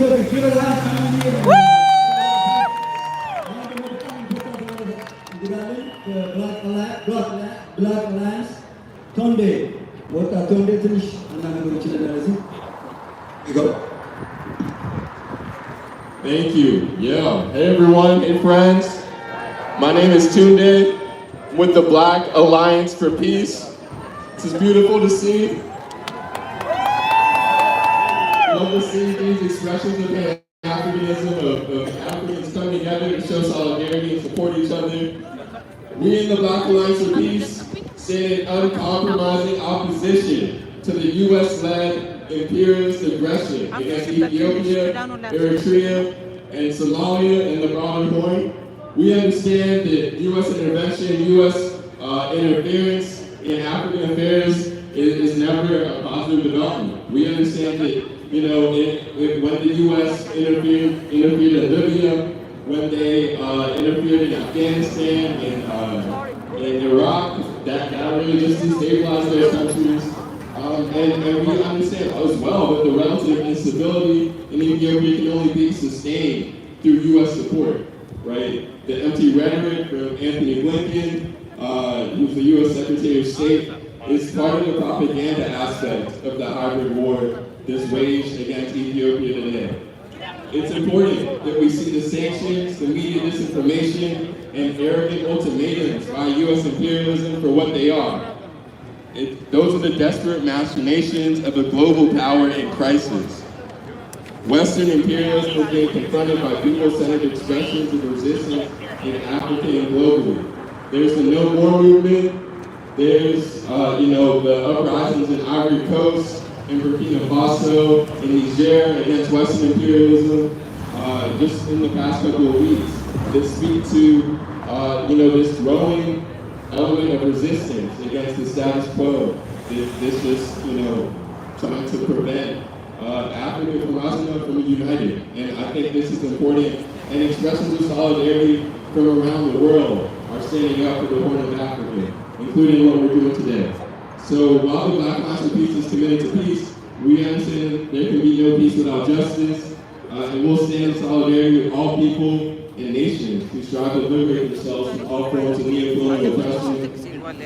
Black Alliance Tonde. What are Tonde finish? You go. Thank you. Yeah. Hey everyone. Hey friends. My name is Tunde with the Black Alliance for Peace. This is beautiful to see. Love to see these expressions of Pan-Africanism, of Africans coming together to show solidarity and support each other. We in the Black Alliance for Peace stand in uncompromising opposition to the U.S.-led imperialist aggression against Ethiopia, Eritrea, and Somalia and the broader Horn. We understand that U.S. intervention, U.S. Interference in African affairs is never a positive development. We understand that, when the U.S. interfered in Libya, when they interfered in Afghanistan and in Iraq, that really just destabilized those countries. And we understand as well that the relative instability in Ethiopia can only be sustained through U.S. support, right? The empty rhetoric from Anthony Blinken, who's the U.S. Secretary of State, is part of the propaganda aspect of the hybrid war that's waged against Ethiopia today. It's important that we see the sanctions, the media disinformation, and arrogant ultimatums by U.S. imperialism for what they are. Those are the desperate machinations of a global power in crisis. Western imperialism is being confronted by people-centered expressions of resistance in Africa and globally. There's the No More movement. There's, the uprisings in Ivory Coast, in Burkina Faso, in Niger against Western imperialism, just in the past couple of weeks, that speak to, this growing element of resistance against the status quo. This just, trying to prevent Africa from rising up, from united. And I think this is important. And expressions of solidarity from around the world are standing up for the Horn of Africa, including what we're doing today. So while the Black Alliance for Peace is committed to peace, we understand there can be no peace without justice, and we'll stand in solidarity with all people and nations who strive to liberate themselves from all forms of neo-colonial oppression.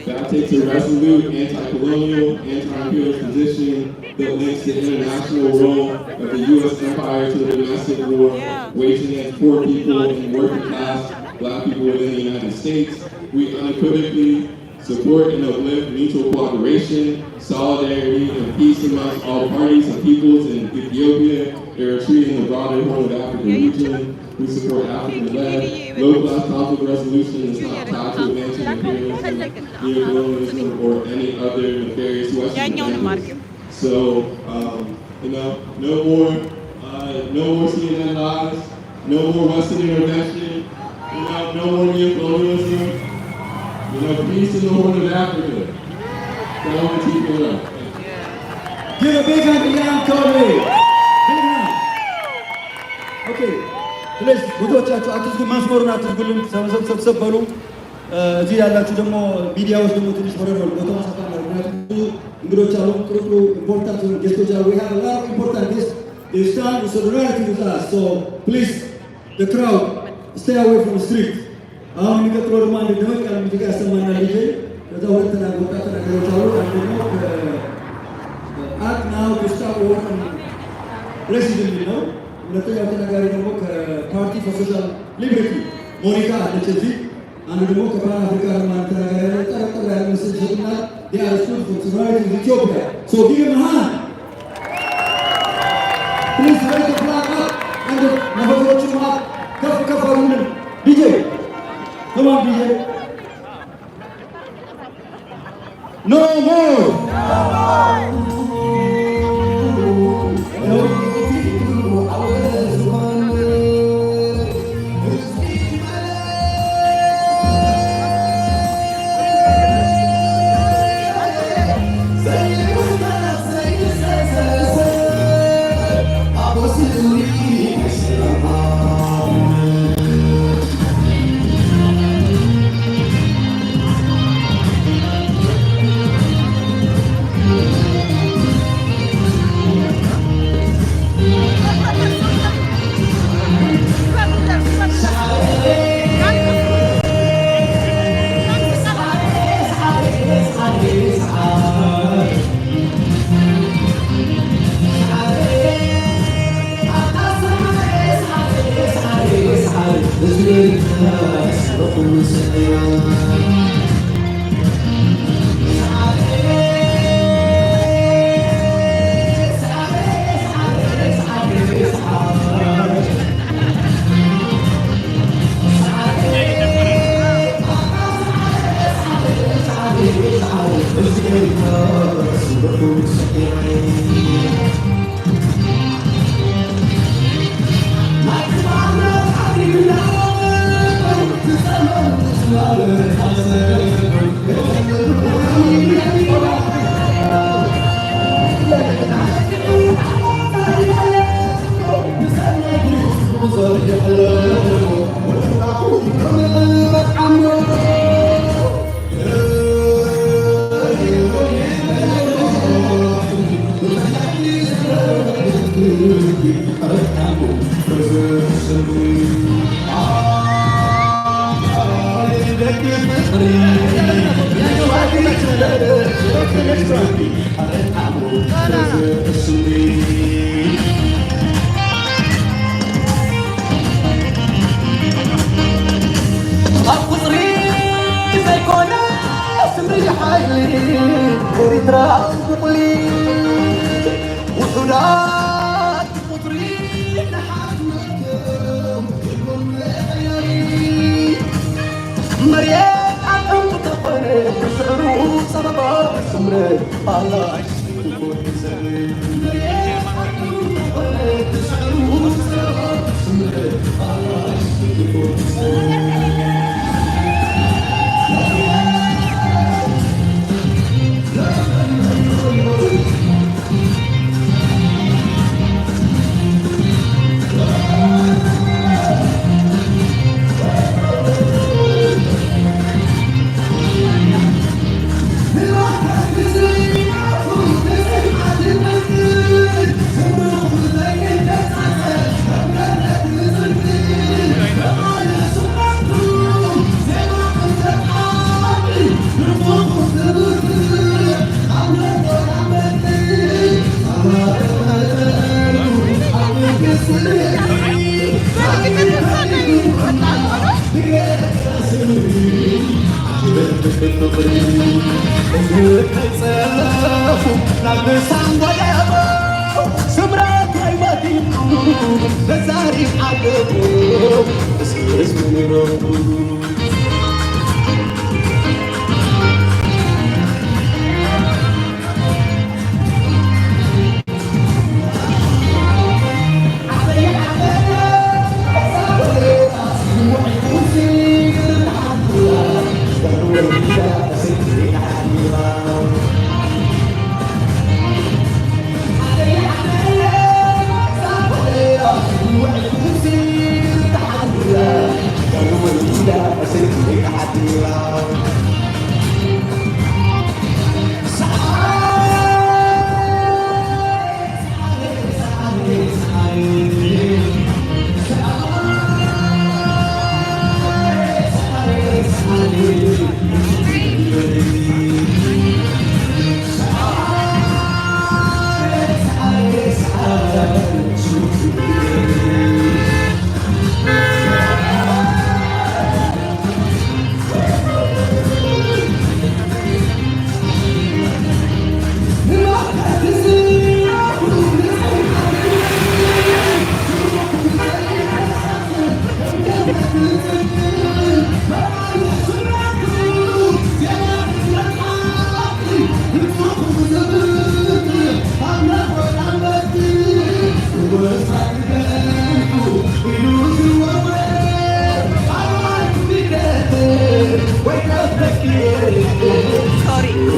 That takes a resolute anti-colonial, anti-imperialist position that links the international role of the U.S. empire to the domestic war waged against poor people and working class Black people within the United States. We unequivocally support and uplift mutual cooperation, solidarity, and peace amongst all parties and peoples in Ethiopia, Eritrea, and the broader Horn of Africa region. We support African-led, low-class conflict resolution is not tied to advancing imperialism, neocolonialism, or any other nefarious Western agendas. So, no more CNN lies, no more Western intervention, no more neocolonialism. Peace in the Horn of Africa. Go and keep it up. Give a big hand to Yam Tony. Big hand. Okay. Please, ብዙዎቻችሁ አትዝጉ፣ መስመሩን አትዝጉልን። ሰብሰብ በሉ። እዚህ ያላችሁ ደግሞ ሚዲያዎች ደግሞ ትንሽ ወረድ በሉ። ቦታውን ሰፋ አድርጉ። ምክንያቱም ብዙ እንግዶች አሉ፣ ጥሩ ኢምፖርታንት ጌስቶች አሉ። We have a lot of important guests. They stand in solidarity with us. So please, the crowd, stay away from the street. አሁን የሚቀጥለው ደግሞ አንድ ደመቅ ያለ ሙዚቃ ያሰማናል ልጄ። ከዛ ሁለት ወጣት ተናጋሪዎች አሉ። አንደኛው ከአክት ናው ጉስታቭ ወርን ፕሬዚደንት ነው። ሁለተኛው ተናጋሪ ደግሞ ከፓርቲ ፎር ሶሻል ሊበርቲ ሞኒካ አለች እዚህ። አንዱ ደግሞ ከፓን አፍሪካ ማለት ተናጋሪ ያለ ጠረጠር ያለ መስል ይሰጡናል። They are stood for solidarity with Ethiopia. So give them a hand. Please raise the flag up and the መፈክሮችን ከፍ አድርጉልን DJ. Come on, DJ. No more.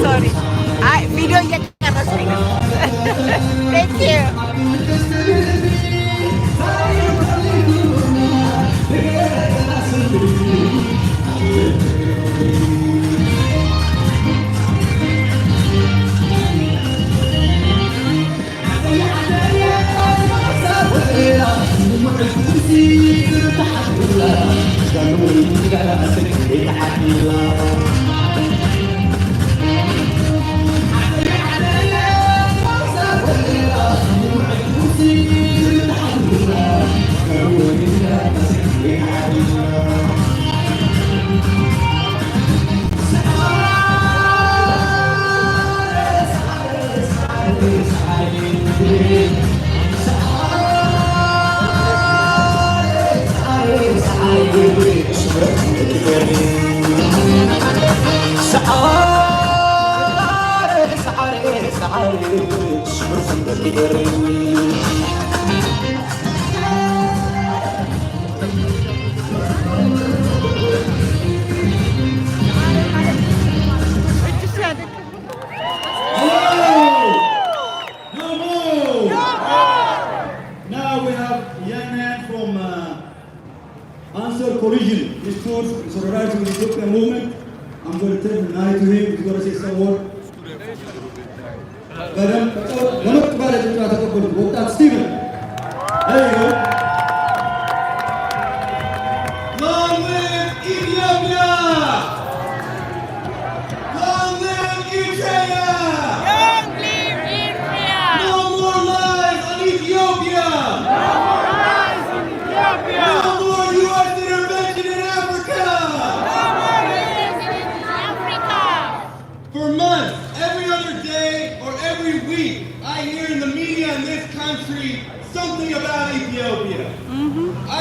Sorry. Video እየቀረጽኩኝ ነው። Thank you. No more! Now we have a young man from Answer Collision Institute in solidarity with the Ethiopian movement. I'm going to take the night to him. He's going to say some word. ለመጥ ባለ ጭብጨባ ተቀበሉት ወጣት ስቲቨን። There you go. Long live Ethiopia! Long live Eritrea! Long live India! No more lies on Ethiopia! No more lies in Ethiopia! No more U.S. intervention in Africa! No more lies in Africa! For months, every other day or every week, I hear in the media in this country something about Ethiopia.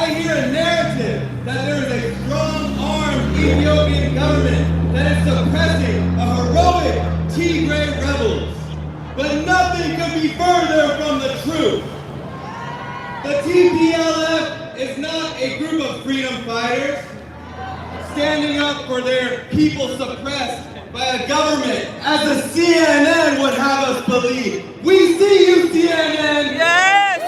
I hear a narrative that there is a strong-armed Ethiopian government that is suppressing a heroic Tigray rebels. But nothing could be further from the truth. The TPLF is not a group of freedom fighters standing up for their people suppressed by a government, as the CNN would have us believe. We see you, CNN! Yes!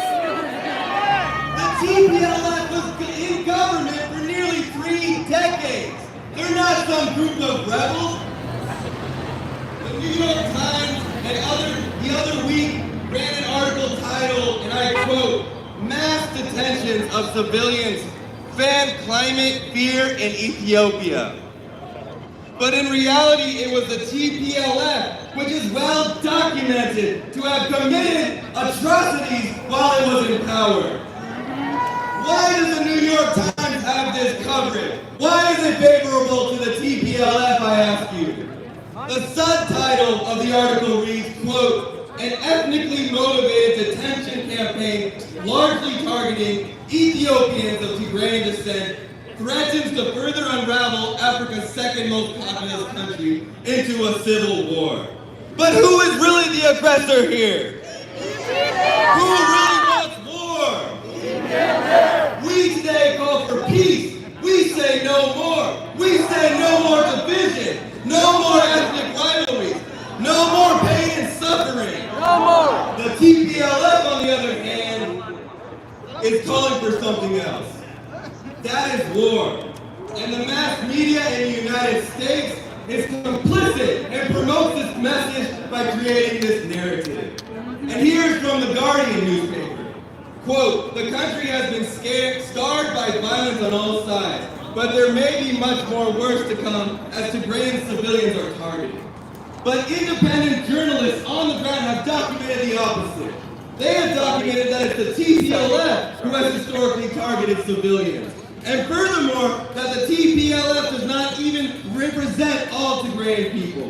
The TPLF was in government for nearly 3 decades. They're not some group of rebels. The New York Times and the other week ran an article titled, and I quote, "Mass Detentions of Civilians Fan Climate Fear in Ethiopia." But in reality, it was the TPLF, which is well documented to have committed atrocities while it was in power. Why does the New York Times have this coverage? Why is it favorable to the TPLF, I ask you? The subtitle of the article reads, quote, "An ethnically motivated detention campaign largely targeting Ethiopians of Tigrayan descent threatens to further unravel Africa's second most populous country into a civil war." But who is really the aggressor here? Who really wants war? We today call for peace. We say no more. We say no more division. No more ethnic rivalries. No more pain and suffering. No more! The TPLF, on the other hand, is calling for something else. That is war. And the mass media in the United States is complicit and promotes this message by creating this narrative. And here's from the Guardian newspaper. Quote, "The country has been scarred by violence on all sides, but there may be much more worse to come as Tigrayan civilians are targeted. But independent journalists on the ground have documented the opposite. They have documented that it's the TPLF who has historically targeted civilians. And furthermore, that the TPLF does not even represent all Tigrayan people."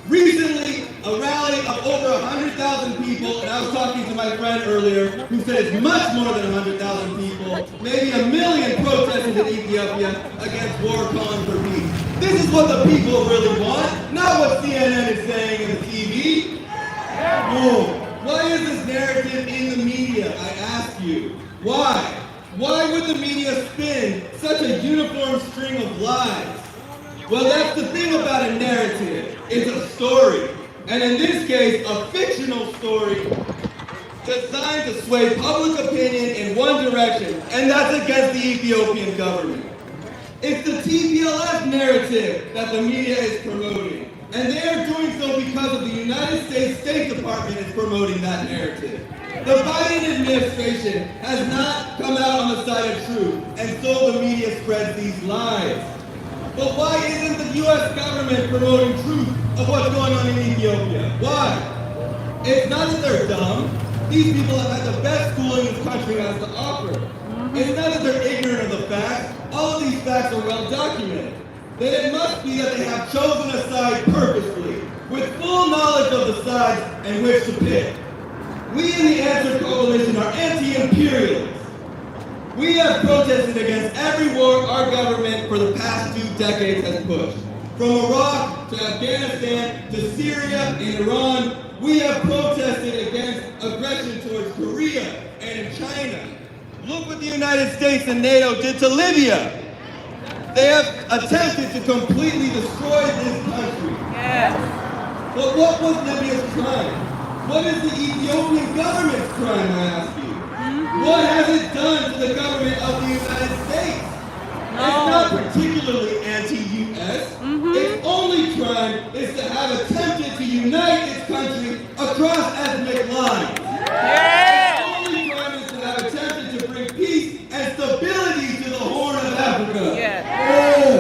Recently, a rally of over 100,000 people, and I was talking to my friend earlier, who said it's much more than 100,000 people, maybe 1 million protested in Ethiopia against war calling for peace. This is what the people really want, not what CNN is saying in the TV. No. Why is this narrative in the media, I ask you? Why? Why would the media spin such a uniform string of lies? Well, that's the thing about a narrative. It's a story. And in this case, a fictional story designed to sway public opinion in one direction, and that's against the Ethiopian government. It's the TPLF narrative that the media is promoting. And they are doing so because of the United States State Department is promoting that narrative. The Biden administration has not come out on the side of truth, and so the media spreads these lies. But why isn't the U.S. government promoting truth of what's going on in Ethiopia? Why? It's not that they're dumb. These people have had the best schooling this country has to offer. It's not that they're ignorant of the facts. All of these facts are well documented. Then it must be that they have chosen a side purposefully, with full knowledge of the sides in which to pick. We in the Answer Coalition are anti-imperialists. We have protested against every war our government for the past 2 decades has pushed. From Iraq to Afghanistan to Syria and Iran, we have protested against aggression towards Korea and China. Look what the United States and NATO did to Libya. They have attempted to completely destroy this country. Yes. But what was Libya's crime? What is the Ethiopian government's crime, I ask you? What has it done to the government of the United States? It's not particularly anti-US. Its only crime is to have attempted to unite its country across ethnic lines. Yes. Its only crime is to have attempted to bring peace and stability to the Horn of Africa. Yes.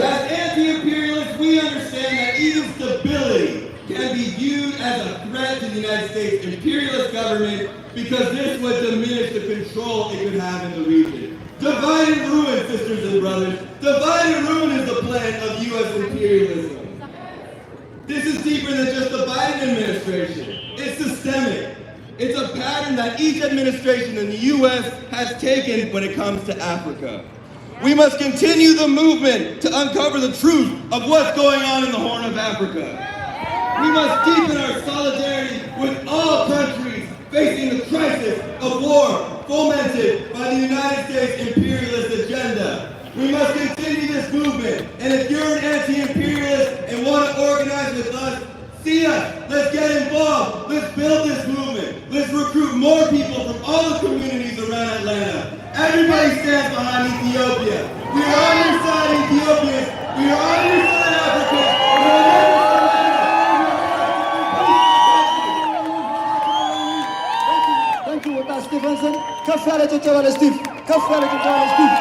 As anti-imperialists, we understand that even stability can be viewed as a threat to the United States imperialist government because this would diminish the control it could have in the region. Divide and ruin, sisters and brothers. Divide and ruin is the plan of U.S. imperialism. This is deeper than just the Biden administration. It's systemic. It's a pattern that each administration in the U.S. has taken when it comes to Africa. We must continue the movement to uncover the truth of what's going on in the Horn of Africa. We must deepen our solidarity with all countries facing the crisis of war fomented by the United States imperialist agenda. We must continue this movement, and if you're an anti-imperialist and want to organize with us, see us. Let's get involved. Let's build this movement. Let's recruit more people from all the communities around Atlanta. Everybody stands behind Ethiopia. We are on your side, Ethiopians. We are on your side, Africans. We are on your side. Thank you, ወጣት ስቲቨንሰን። ከፍ ያለ ጭብጨባ ለስቲቭ። ከፍ ያለ ጭብጨባ ለስቲቭ።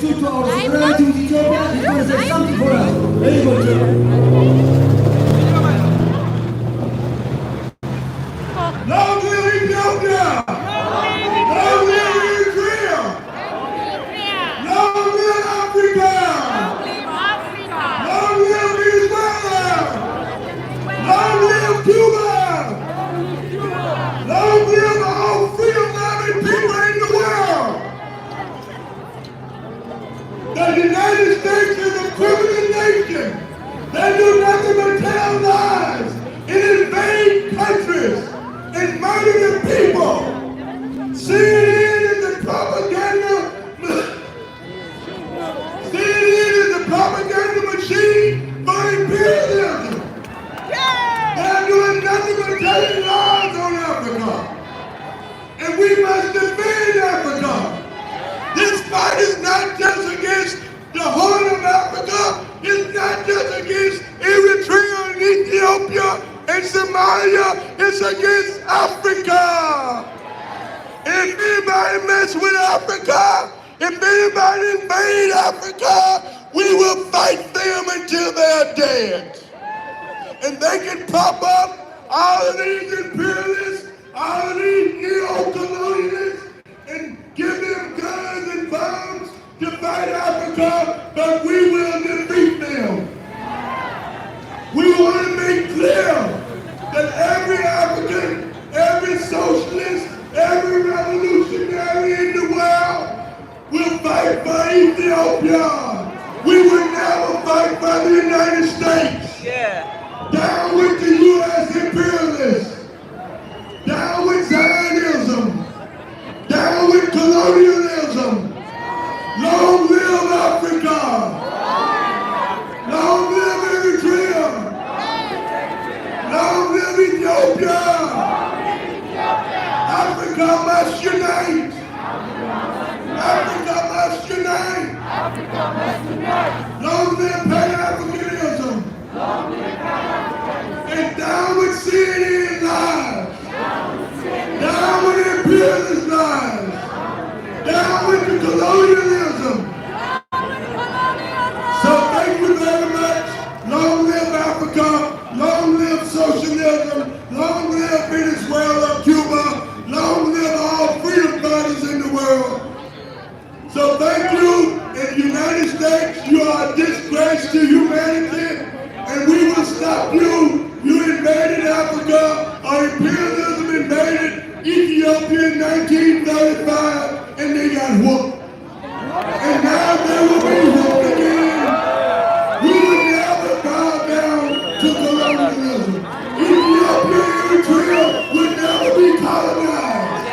stood to our solidarity with Ethiopia. He's going to say something for us. There you go, Jim. Long live Ethiopia! Long live Eritrea! Long live Africa! Long live Israel! Long live Cuba! Long live all freedom-loving people in the world! The United States is a criminal nation. They do nothing but tell lies and invade countries and murder the people. CNN is the propaganda. CNN is the propaganda machine for imperialism. They're doing nothing but telling lies on Africa. And we must defend Africa. This fight is not just against the Horn of Africa. It's not just against Eritrea and Ethiopia and Somalia. It's against Africa. If anybody mess with Africa, if anybody invade Africa, we will fight them until they're dead. And they can pop up all of these imperialists, all of these neo-colonialists, and give them guns and bombs to fight Africa, but we will defeat them. We want to make clear that every African, every socialist, every revolutionary in the world will fight for Ethiopia. We will never fight for the United States. Down with the U.S. imperialists. Down with Zionism. Down with colonialism. Long live Africa. Long live Eritrea. Long live Ethiopia. Africa must unite. Africa must unite. Long live Pan-Africanism. And down with CNN lies. Down with imperialist lies. Down with the colonialism. So thank you very much. Long live Africa. Long live socialism. Long live Venezuela, Cuba. Long live all freedom fighters in the world. So thank you. In the United States, you are a disgrace to humanity, and we will stop you. You invaded Africa. Our imperialism invaded Ethiopia in 1935, and they got whooped. And now they will be whooped again. We will never bow down to colonialism. Ethiopia and Eritrea will never be colonized.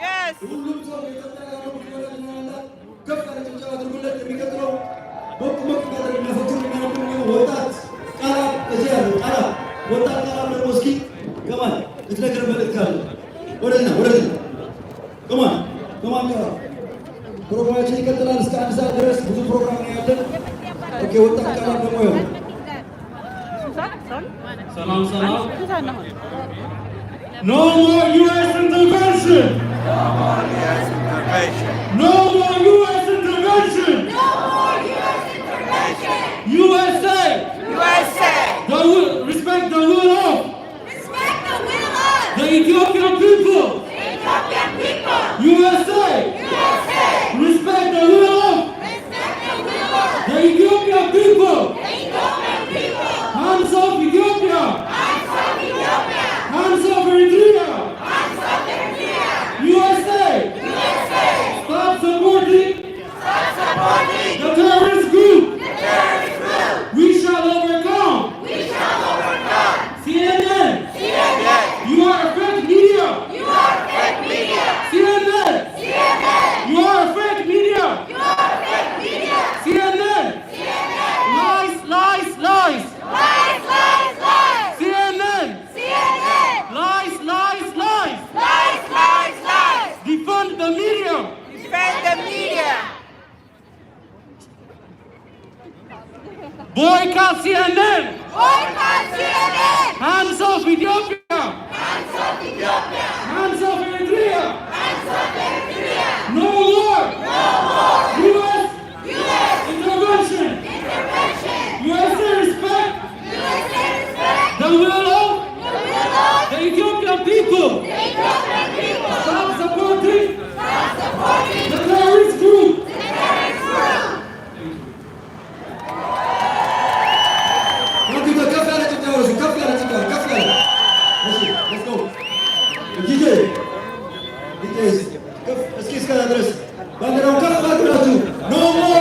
Yes. ሁሉም ሰው የኢትዮጵያ ጋር ምክንያት ነው። ከፍ ያለ ጭብጨባ አድርጉለት። የሚቀጥለው ሞቅ ሞቅ ያደርግ የሚያፈክር የሚያነቁ ወጣት ቃላት እዚህ ያሉ ቃላት ወጣት ቃላት ደግሞ እስኪ ከማን ልትነግር መልእክት ካለ ወደዚህ ከማን ቃላት ፕሮግራማችን ይቀጥላል እስከ 1 ሰዓት ድረስ ብዙ ፕሮግራም ነው ያለን። ኦኬ ወጣት ቃላት ደግሞ ይኸው ሰላም ሰላም No more U.S. intervention! No more U.S. intervention! No more U.S. intervention! No more U.S. intervention. USA! USA. Respect the will of Respect the will of the Ethiopian people! the Ethiopian people. USA! USA. Respect the will of Respect the will of the Ethiopian people! the Ethiopian people. Hands off Ethiopia! Hands off Ethiopia. Hands off Eritrea! Hands off Eritrea. USA! USA. Stop supporting Stop supporting the terrorist group! the terrorist group. We shall overcome! We shall overcome. CNN! CNN. You are a fake media! You are Boycott CNN! Boycott CNN! Hands off Ethiopia! Hands up Ethiopia! Hands off Eritrea! Hands up Eritrea! No more! No more! U.S. U.S. intervention! intervention! USA respect USA respect! the will of The will of the Ethiopian people! the Ethiopian people! Stop supporting Stop supporting the terrorist group! the terrorist group! Nanti kaf ያለ ጭብጨባ ወስዱ፣ ከፍ ያለ ጭብጨባ፣ ከፍ ያለ። እሺ let's go ዲጄ ከፍ እስኪ እስከዛ ድረስ ባንዲራውን ከፍ አድርጋችሁ ኖ ሞር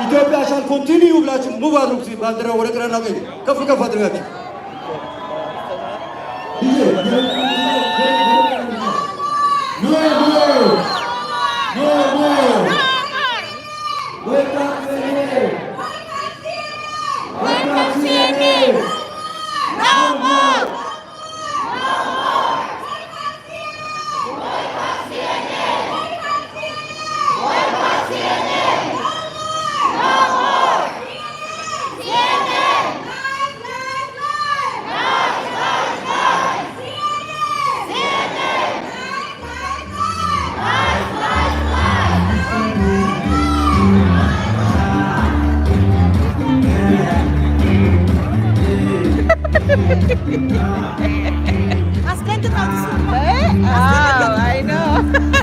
ኢትዮጵያ ሻል ኮንቲኒዩ ብላችሁ ሙቭ አድርጉ። ባንዲራው ወደ ግራና ቀኝ ከፍ ከፍ አድርጋችሁ ዲጄ ኖ ሞር ኖ ሞር Boycott CNN! Boycott CNN! No more! Boycott CNN! No more! CNN! Lies, lies, lies! Lies, lies, lies! CNN! Lies, lies, lies! Oh, I know.